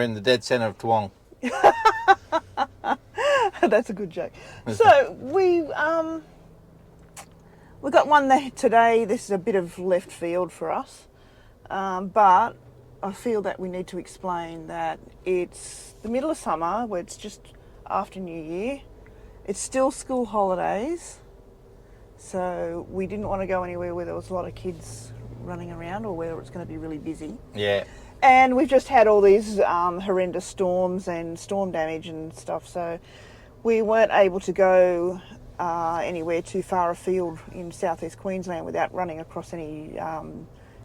We're in the dead centre of Toowong. That's a good joke. So we got one there today. This is a bit of left field for us, but I feel that we need to explain that it's the middle of summer, where it's just after New Year. It's still school holidays, so we didn't want to go anywhere where there was a lot of kids running around or where it's going to be really busy. Yeah. And we've just had all these horrendous storms and storm damage and stuff, so we weren't able to go anywhere too far afield in southeast Queensland without running across any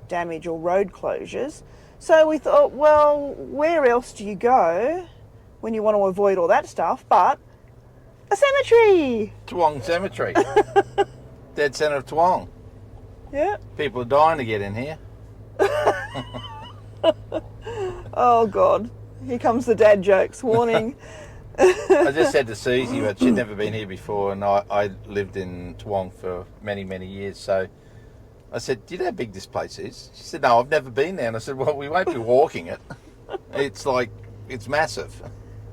damage or road closures. So we thought, well, where else do you go when you want to avoid all that stuff but a cemetery? Toowong Cemetery. Dead centre of Toowong. Yeah. People are dying to get in here. Oh, God. Here comes the dad jokes. Warning. I just said to Susie, but she'd never been here before, and I lived in Toowong for many, many years, so I said, do you know how big this place is? She said, no, I've never been there. And I said, well, we won't be walking it. It's massive.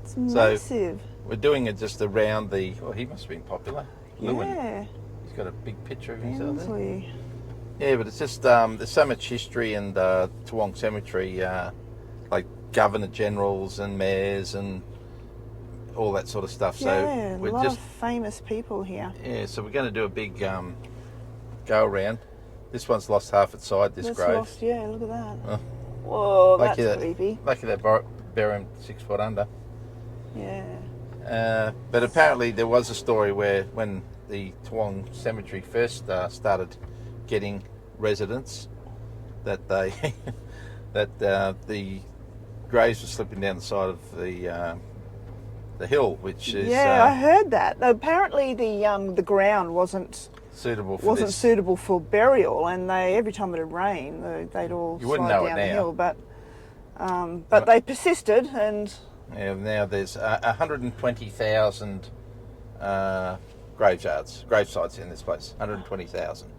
It's massive. So we're doing it just around the, well, he must have been popular. Lewin. Yeah. He's got a big picture of himself there. Ainsley. Yeah, but it's just, there's so much history in Toowong Cemetery, like Governor Generals and mayors and all that sort of stuff. Yeah, so we're a lot just of famous people here. Yeah, so we're going to do a big go around. This one's lost half its side, this That's grave. lost, yeah, look at that. Oh. Whoa, Lucky that's creepy. Lucky they bury him 6 foot under. Yeah. But apparently there was a story where when the Toowong Cemetery first started getting residents, that they that the graves were slipping down the side of the hill, which is I heard that. Apparently the ground wasn't suitable for suitable for burial, and every time it would rain, they'd all slide down the hill. But they persisted, and now there's 120,000 gravesites in this place. 120,000.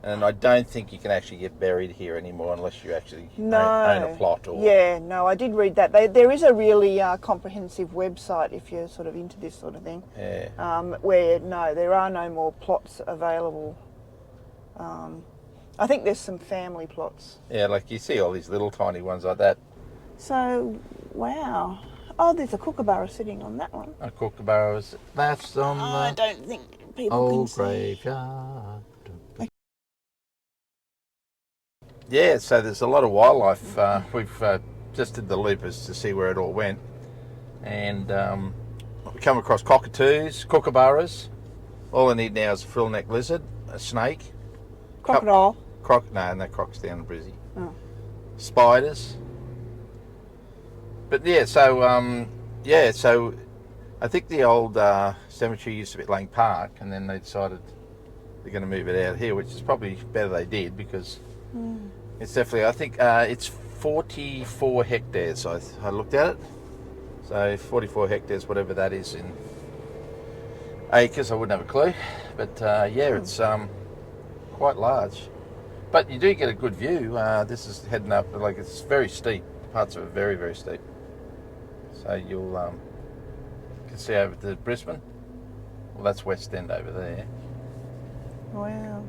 And I don't think you can actually get buried here anymore unless you actually own a plot. I did read that. There is a really comprehensive website if you're sort of into this sort of thing. Yeah. Where there are no more plots available. I think there's some family plots. Yeah, like you see all these little tiny ones like that. So, wow. Oh, there's a kookaburra sitting on that one. A kookaburra, that's on I don't think people old can graveyard. Yeah, so there's a lot of wildlife. We've just did the loopers to see where it all went, and we come across cockatoos, kookaburras. All I need now is a frill-necked lizard, a snake, Crocodile. No, croc's down in Brizzy. Oh. Spiders. But yeah, so I think the old cemetery used to be at Lang Park, and then they decided they're going to move it out here, which is probably better they did, because it's definitely, I think it's 44 hectares. I looked at it. So 44 hectares, whatever that is in acres, I wouldn't have a clue. But it's quite large. But you do get a good view. This is heading up, like it's very steep. Parts of it very, very steep. So you can see over to Brisbane. Well, that's West End over there. Wow.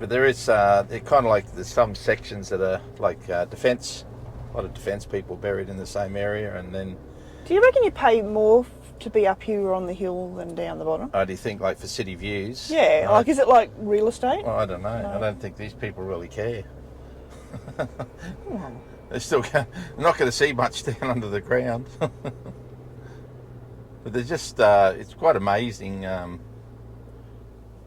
But there is, they're kind of like, there's some sections that are like defence, a lot of defence people buried in the same area, and then... Do you reckon you pay more to be up here on the hill than down the bottom? Do you think like for city views? Yeah, like is it like real estate? Well, I don't know. No. I don't think these people really care. They're still not going to see much down under the ground. But they're just, it's quite amazing.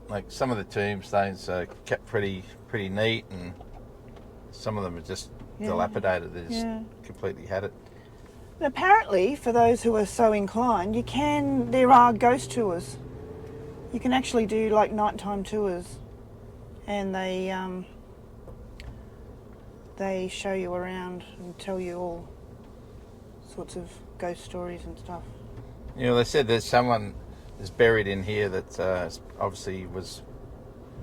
Like some of the tombstones are kept pretty neat, and some of them are just dilapidated. They just completely had it. And apparently, for those who are so inclined, there are ghost tours. You can actually do like nighttime tours, and they show you around and tell you all sorts of ghost stories and stuff. You know, they said there's someone that's buried in here that obviously was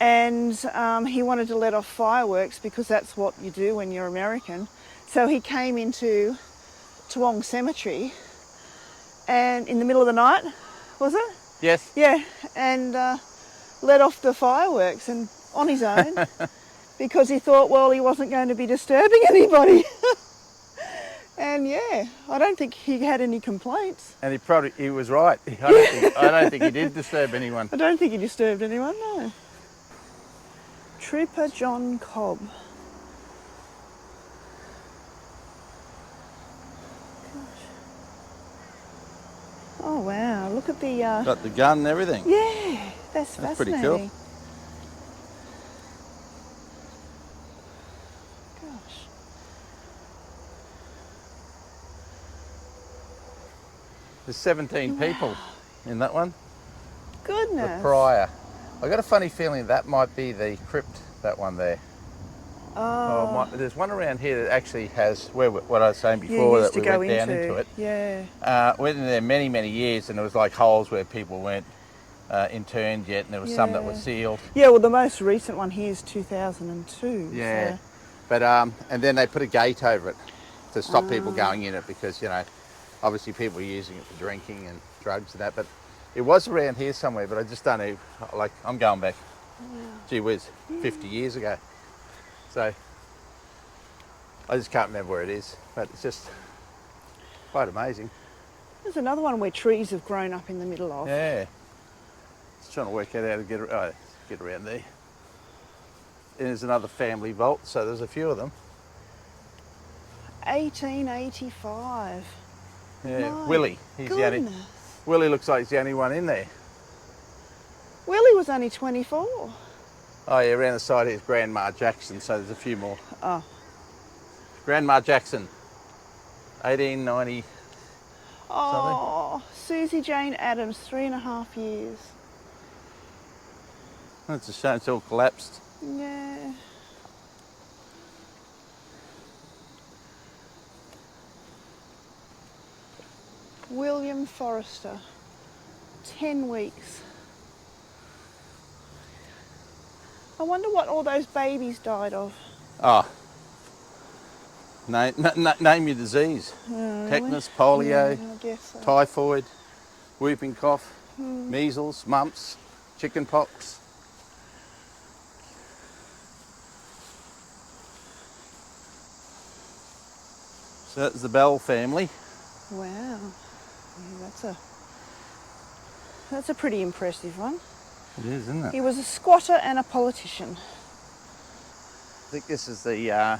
and he wanted to let off fireworks because that's what you do when you're American. So he came into Toowong Cemetery, and in the middle of the night, was it? Yes. Yeah, and let off the fireworks and on his own because he thought, well, he wasn't going to be disturbing anybody. And yeah, I don't think he had any complaints. And he was right. I don't think he did disturb anyone. I don't think he disturbed anyone, no. Trooper John Cobb. Gosh. Oh wow, look at the... Got the gun and everything. Yeah, that's fascinating. Pretty cool. Gosh. There's 17 people in that one. Goodness. The prior. I got a funny feeling that might be the crypt, that one there. Oh. There's one around here that actually has what I was saying You before, used that to we go went down into it. Yeah. Went in there many years, and there was like holes where people weren't interned yet, and there was some that were sealed. Yeah, well, the most recent one here is 2002. Yeah. So. But and then they put a gate over it to stop people going in it, because, you know, obviously people were using it for drinking and drugs and that. But it was around here somewhere, but I just don't know. Like, I'm going back, gee whiz, 50 years ago. So I just can't remember where it is, but it's just quite amazing. There's another one where trees have grown up in the middle of. Yeah. Just trying to work out how to get around there. And there's another family vault, so there's a few of them. 1885. Yeah, My Willie. goodness. Willie looks like he's the only one in there. Willie was only 24. Oh yeah, around the side here's Grandma Jackson, so there's a few more. Oh. Grandma Jackson, 1890. Oh, Susie Jane Adams, 3.5 years. That's a shame, it's all collapsed. Yeah. William Forrester, 10 weeks. I wonder what all those babies died of. Oh. Name your disease. Really? Tetanus, polio, Yeah, I guess so. typhoid, whooping cough, measles, mumps, chicken pox. So that's the Bell family. Wow. Yeah, that's a pretty impressive one. It is, isn't it? He was a squatter and a politician. I think this is the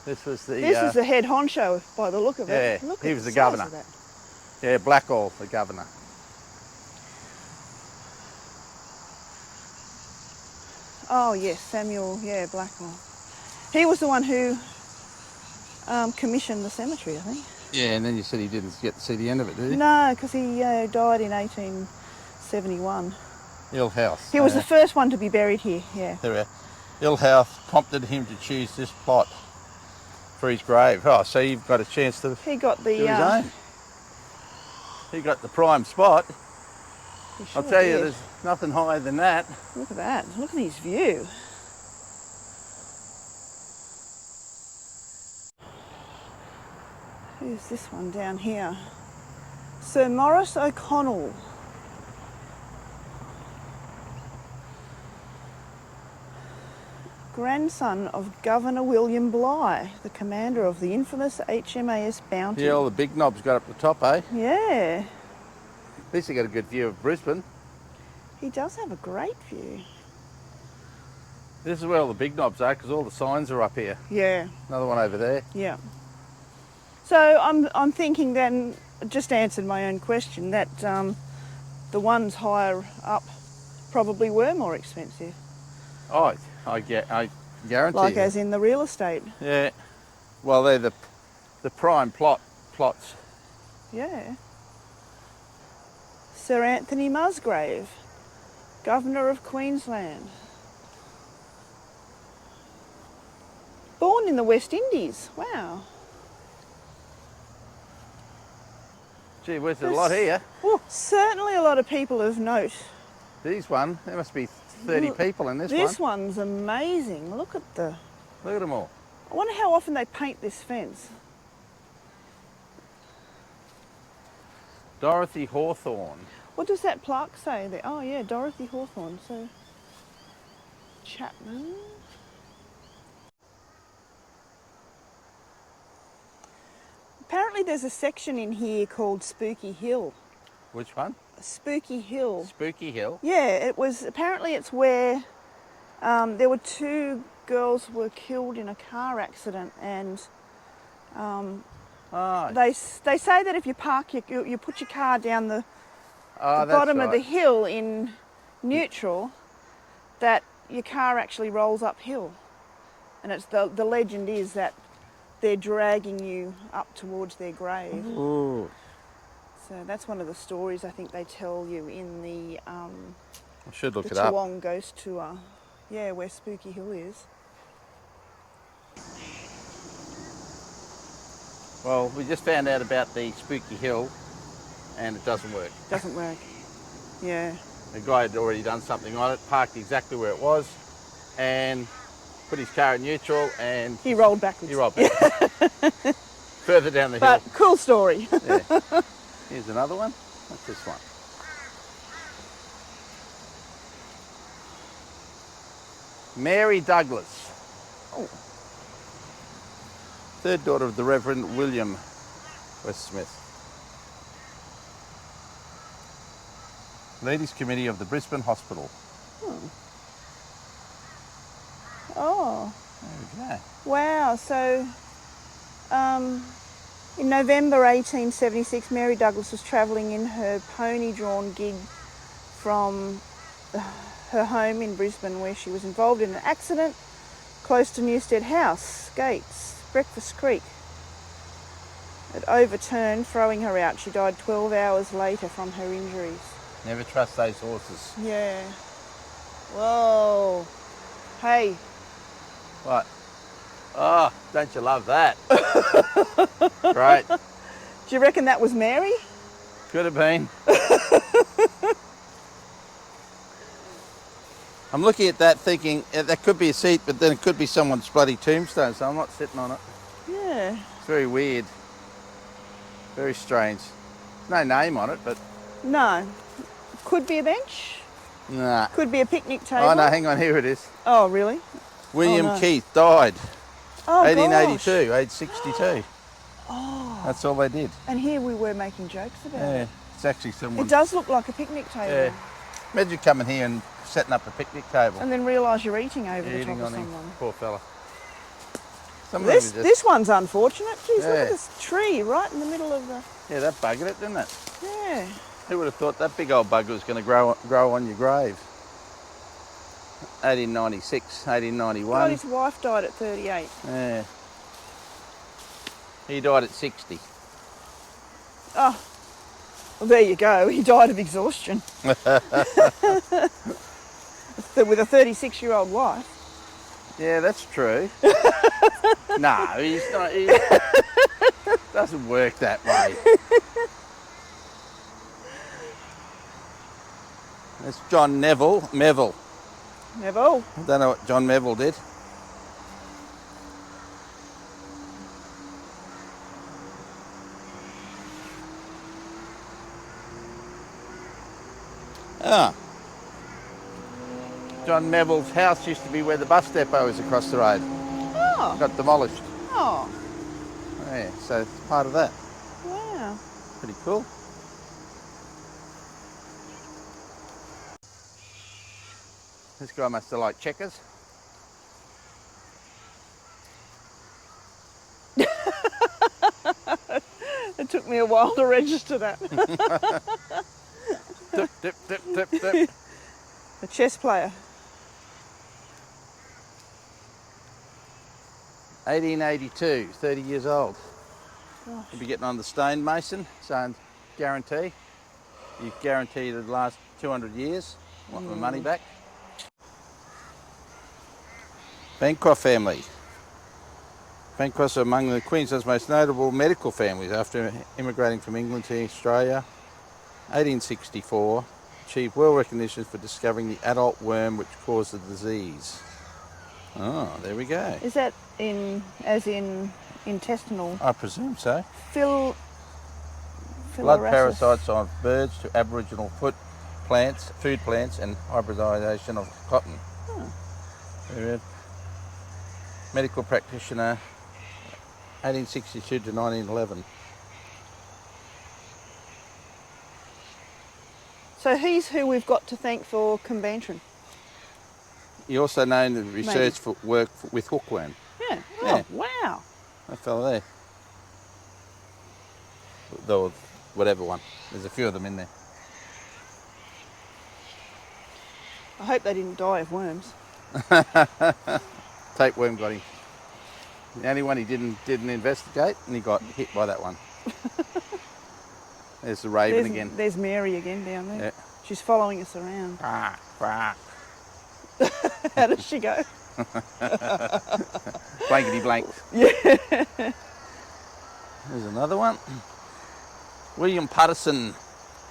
This is the head honcho by the look of it. Yeah, Look he at was the the size governor. of that. Yeah, Blackall, the governor. Oh yes, Samuel, Blackmore. He was the one who commissioned the cemetery, I think. Yeah, and then you said he didn't get to see the end of it, did he? No, because he died in 1871. Ill health. He was the first one to be buried here, yeah. There we are. Ill health prompted him to choose this plot for his grave. Oh, so you've got a chance to He got the... do his own. He got the prime spot. he sure I'll tell you, did. there's nothing higher than that. Look at that. Look at his view. Who's this one down here? Sir Maurice O'Connell. Grandson of Governor William Bligh, the commander of the infamous HMAS Bounty. Yeah, all the big knobs got up the top, eh? Yeah, At least he got a good view of Brisbane. he does have a great view. This is where all the big knobs are, because all the signs are up here. Yeah, Another one over there. yeah. So I'm thinking then, just answered my own question, that the ones higher up probably were more expensive. Oh, I guarantee Like you. as in the real estate. Yeah. Well, they're the prime plots. Yeah. Sir Anthony Musgrave, Governor of Queensland. Born in the West Indies. Wow. Gee, there's a lot here. Well, certainly a lot of people of note These one, there must be 30 people in this one. This one's amazing. Look at Look at them all. I wonder how often they paint this fence. Dorothy Hawthorne. What does that plaque say there? Oh yeah, Dorothy Hawthorne. So Chapman. Apparently there's a section in here called Spooky Hill. Which one? Spooky Hill. Spooky Hill. Yeah, apparently it's where there were 2 girls were killed in a car accident, and they say that if you park you put your car down the bottom of the hill in neutral, that your car actually rolls uphill, and it's the legend is that they're dragging you up towards their grave. Ooh. So that's one of the stories I think they tell you in the I should look it up. Toowong Ghost Tour. Yeah, where Spooky Hill is. Well, we just found out about the Spooky Hill, and it doesn't work. Doesn't work. Yeah. The guy had already done something on it, parked exactly where it was, and put his car in neutral, and He rolled backwards. he rolled back. Further down the But hill. cool story. Yeah. Here's another one. What's this one? Mary Douglas. Oh. 3rd daughter of the Reverend William Westsmith. Ladies Committee of the Brisbane Hospital. Oh. There we go. Wow. So in November 1876, Mary Douglas was travelling in her pony-drawn gig from her home in Brisbane, where she was involved in an accident close to Newstead House gates, Breakfast Creek. It overturned, throwing her out. She died 12 hours later from her injuries. Never trust those horses. Yeah. Whoa. Hey. What? Oh, don't you love that? Great. Do you reckon that was Mary? Could have been. I'm looking at that thinking that could be a seat, but then it could be someone's bloody tombstone, so I'm not sitting on it. Yeah. It's very weird. Very strange. No name on it, but... No. Could be a bench. Nah. Could be a picnic table. Oh no, hang on, here it is. Oh, really? William no. Keith died. Oh, 1882, gosh. age 62. Oh. That's all they did. And here we were making jokes about Yeah, it. it's actually someone... It does look like a picnic table. Yeah. Imagine coming here and setting up a picnic table. And then realise you're eating over the Eating top of on him. someone. Poor fella. Some of them are This one's unfortunate. Jeez, look Yeah. at this tree right in the middle of the... Yeah, that buggered it, didn't it? Yeah. Who would have thought that big old bugger was going to grow on your grave? 1896, 1891. God, his wife died at 38. Yeah. He died at 60. Oh, well, there you go. He died of exhaustion. With a 36-year-old wife. Yeah, that's true. No, he's not. He doesn't work that way. That's John Neville. Neville. I don't know what John Neville did. Ah. John Neville's house used to be where the bus depot is across the road. Oh. Got demolished. Oh. Yeah, so it's part of that. Wow. Pretty cool. This guy must have liked checkers. It took me a while to register that. Dip, dip, dip, dip, dip. A chess player. 1882, 30 years old. Gosh. You'll be getting on the stonemason, saying guarantee. You've guaranteed the last 200 years. Want the money back. Bancroft family. Bancrofts are among the Queensland's most notable medical families after immigrating from England to Australia. 1864 achieved world recognition for discovering the adult worm which caused the disease. Oh, there we go. Is that as in intestinal? I presume so. Blood Parasites on birds to aboriginal food plants, and hybridisation of cotton. Oh. Very good. Medical practitioner, 1862 to 1911. So he's who we've got to thank for Combantrin. He also known the research for work with hookworm. Yeah. Oh, Yeah. wow. That fella there. The whatever one. There's a few of them in there. I hope they didn't die of worms. Tapeworm got him. The only one he didn't investigate, and he got hit by that one. There's the raven again. There's Mary again down there. Yeah. She's following us around. Quack, quack. How does she go? Blankety blank. Yeah. There's another one. William Patterson,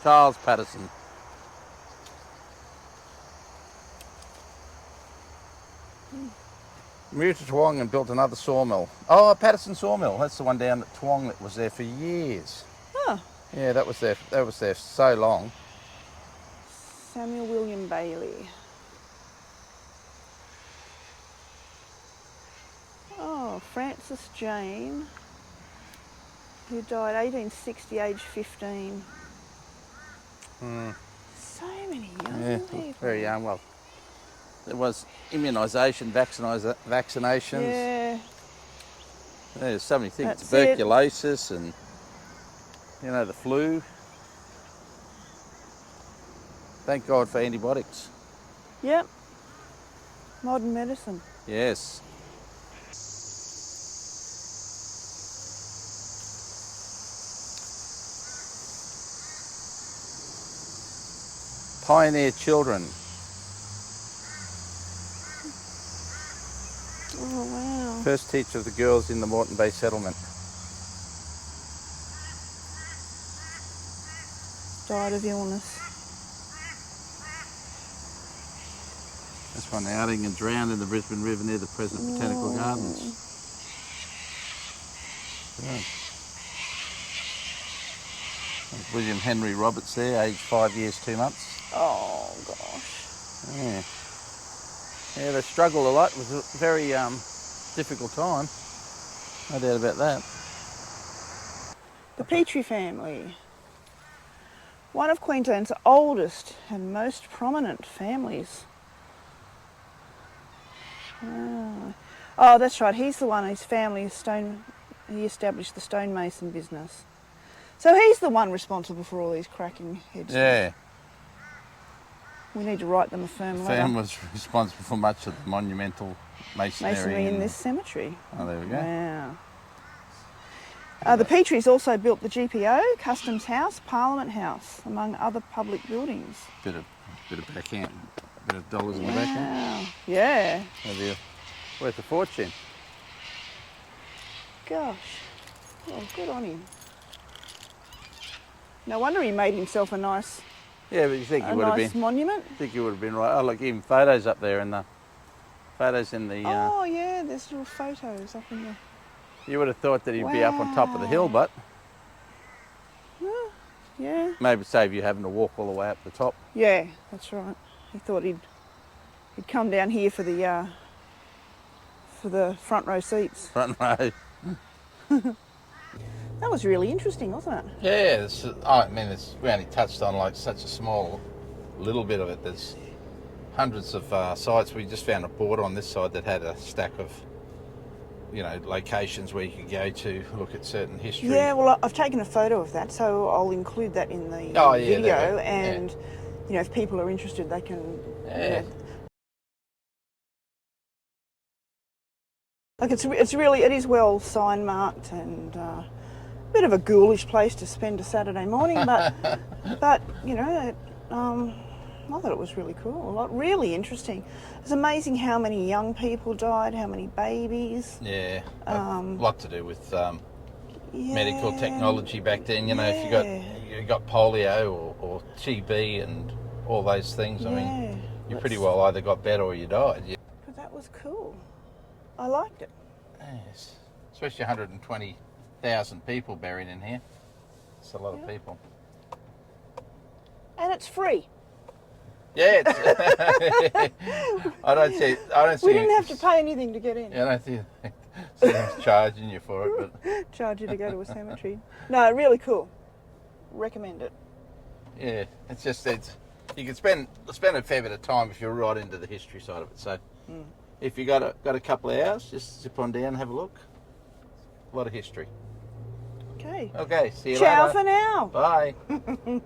Charles Patterson. Moved to Toowong and built another sawmill. Oh, Patterson sawmill. That's the one down at Toowong that was there for years. Oh. Yeah, that was there so long. Samuel William Bailey. Oh, Francis Jane, who died 1860, age 15. So many young people. Very young. Well, there was immunisation, vaccinations. Yeah. There's so many things. That's Tuberculosis and, the flu. Thank God for antibiotics. Yep. Modern medicine. Yes. Pioneer children. Oh, wow. First teacher of the girls in the Moreton Bay settlement. Died of illness. This one outing and drowned in the Brisbane River near the present Botanical Gardens. Yeah. There's William Henry Roberts there, aged 5 years, 2 months. Oh, gosh. Yeah. Yeah, they struggled a lot. It was a very difficult time. No doubt about that. The Petrie family. One of Queensland's oldest and most prominent families. Wow. Oh, that's right. He's the one, his family, he established the stonemason business. So he's the one responsible for all these cracking heads. Yeah. We need to write them a firm letter. The firm was responsible for much of the monumental masonry in this cemetery. Oh, there we go. Wow. The Petries also built the GPO, Customs House, Parliament House, among other public buildings. Bit of backhand, bit of dollars in the backhand. Yeah. Worth a fortune. Gosh. Well, good on him. No wonder he made himself a nice, Yeah, but you think he would have been monument. I think he would have been right. Oh, look, even photos up there in the photos in the. Oh yeah, there's little photos up in there. You would have thought that he'd be up on top of the hill, but yeah. maybe save you having to walk all the way up the top. Yeah, that's right. He thought he'd come down here for the front row seats. Front row. That was really interesting, wasn't it? Yeah, we only touched on like such a small little bit of it. There's hundreds of sites. We just found a board on this side that had a stack of, locations where you could go to look at certain history. Yeah, well, I've taken a photo of that, so I'll include that in the video. And if people are interested, they can. Yeah. Like it is well sign marked and a bit of a ghoulish place to spend a Saturday morning, but I thought it was really cool, really interesting. It's amazing how many young people died, how many babies. Yeah, a lot to do with medical technology back then. If you got polio or TB and all those things. I mean, Yeah, you pretty well either got better or you died. Yeah. but that was cool. I liked it. Yes. Especially 120,000 people buried in here. It's a lot of people. And it's free. Yeah. I don't see. We didn't have to pay anything to get in. Yeah, I don't see them charging you for it, but Charge you to go to a cemetery. No, really cool. Recommend it. yeah, it's you can spend a fair bit of time if you're right into the history side of it. So if you got a couple of hours, just zip on down and have a look. A lot of history. Okay. Okay, see you Ciao later. for now. Bye.